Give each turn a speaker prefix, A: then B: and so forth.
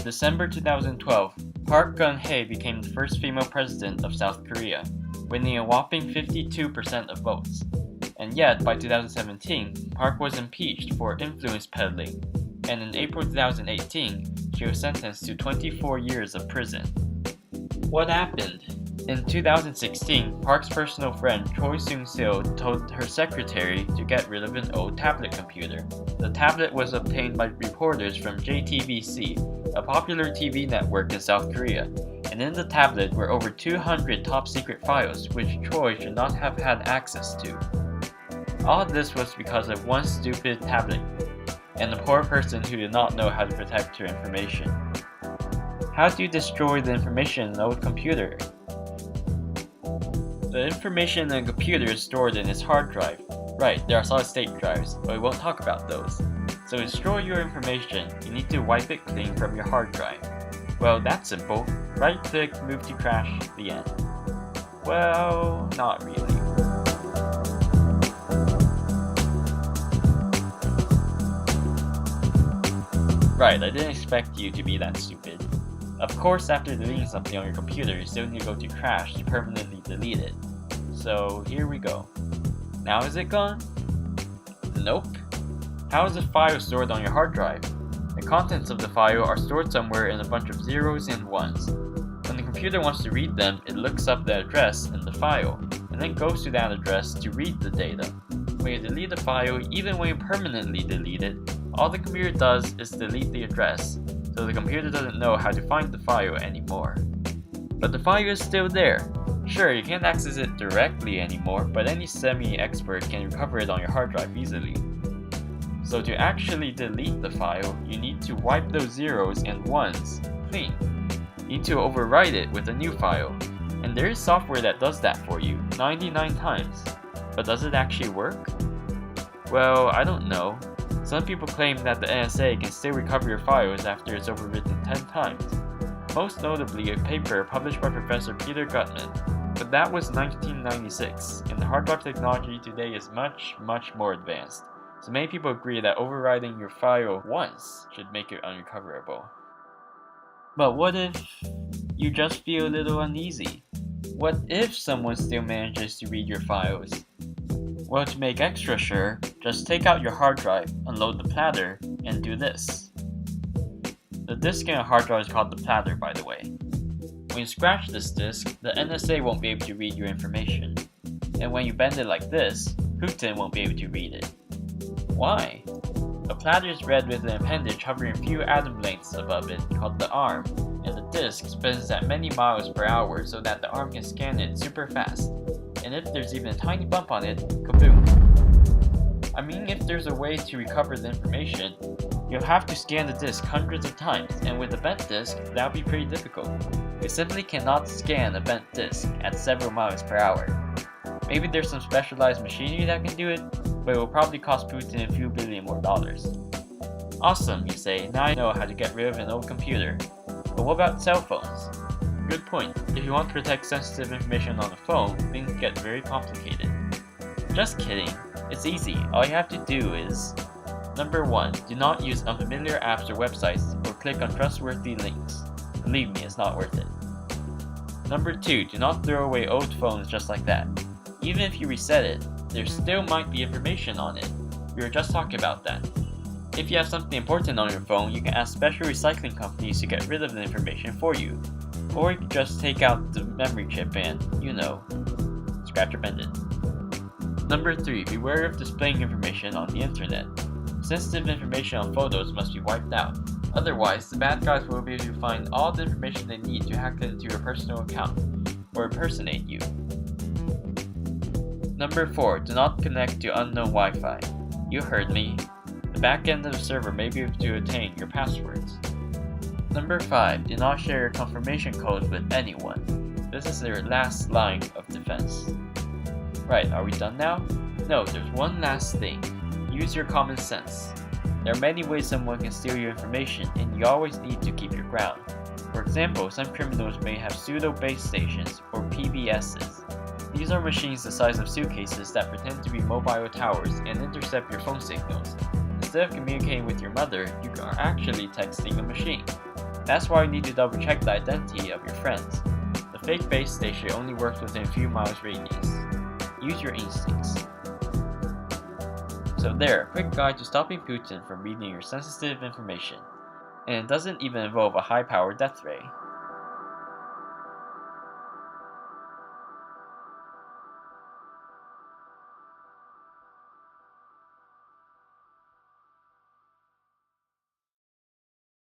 A: December 2012, Park Geun-hye became the first female president of South Korea, winning a whopping 52% of votes. And yet, by 2017, Park was impeached for influence peddling, and in April 2018, she was sentenced to 24 years of prison. What happened? In 2016, Park's personal friend Choi Seung-sil told her secretary to get rid of an old tablet computer. The tablet was obtained by reporters from JTBC, a popular TV network in South Korea, and in the tablet were over 200 top-secret files which Choi should not have had access to. All of this was because of one stupid tablet, and a poor person who did not know how to protect her information. How do you destroy the information in an old computer? The information in a computer is stored in its hard drive. Right, there are solid-state drives, but we won't talk about those. So to destroy your information, you need to wipe it clean from your hard drive. Well, that's simple. Right-click, move to crash, the end. Well, not really. Right, I didn't expect you to be that stupid. Of course, after deleting something on your computer, you still need to go to crash to permanently delete it. So here we go. Now is it gone? Nope. How is a file stored on your hard drive? The contents of the file are stored somewhere in a bunch of zeros and ones. When the computer wants to read them, it looks up the address in the file, and then goes to that address to read the data. When you delete the file, even when you permanently delete it, all the computer does is delete the address, so the computer doesn't know how to find the file anymore. But the file is still there. Sure, you can't access it directly anymore, but any semi-expert can recover it on your hard drive easily. So to actually delete the file, you need to wipe those zeros and ones clean. You need to overwrite it with a new file. And there is software that does that for you, 99 times. But does it actually work? Well, I don't know. Some people claim that the NSA can still recover your files after it's overwritten 10 times. Most notably a paper published by Professor Peter Gutman, but that was 1996, and the hard drive technology today is much more advanced. So many people agree that overwriting your file once should make it unrecoverable. But what if you just feel a little uneasy? What if someone still manages to read your files? Well, to make extra sure, just take out your hard drive, unload the platter, and do this. The disk in a hard drive is called the platter, by the way. When you scratch this disk, the NSA won't be able to read your information. And when you bend it like this, Putin won't be able to read it. Why? A platter is read with an appendage hovering a few atom lengths above it, called the arm, and the disk spins at many miles per hour so that the arm can scan it super fast. And if there's even a tiny bump on it, kaboom! I mean, if there's a way to recover the information, you'll have to scan the disk hundreds of times, and with a bent disk, that would be pretty difficult. You simply cannot scan a bent disk at several miles per hour. Maybe there's some specialized machinery that can do it, but it will probably cost Putin a few billion more dollars. Awesome, you say, now I know how to get rid of an old computer. But what about cell phones? Good point. If you want to protect sensitive information on a phone, things get very complicated. Just kidding. It's easy. All you have to do is: Number 1. Do not use unfamiliar apps or websites or click on trustworthy links. Believe me, it's not worth it. Number 2. Do not throw away old phones just like that. Even if you reset it, there still might be information on it. We were just talking about that. If you have something important on your phone, you can ask special recycling companies to get rid of the information for you. Or you can just take out the memory chip and, scratch or bend it. Number 3. Be wary of displaying information on the internet. Sensitive information on photos must be wiped out. Otherwise, the bad guys will be able to find all the information they need to hack into your personal account, or impersonate you. Number 4. Do not connect to unknown Wi-Fi. You heard me. The back end of the server may be able to obtain your passwords. Number 5. Do not share your confirmation code with anyone. This is your last line of defense. Right, are we done now? No, there's one last thing. Use your common sense. There are many ways someone can steal your information, and you always need to keep your ground. For example, some criminals may have pseudo base stations, or PBSs. These are machines the size of suitcases that pretend to be mobile towers and intercept your phone signals. Instead of communicating with your mother, you are actually texting a machine. That's why you need to double check the identity of your friends. The fake base station only works within a few miles radius. Use your instincts. So there, a quick guide to stopping Putin from reading your sensitive information. And it doesn't even involve a high-powered death ray.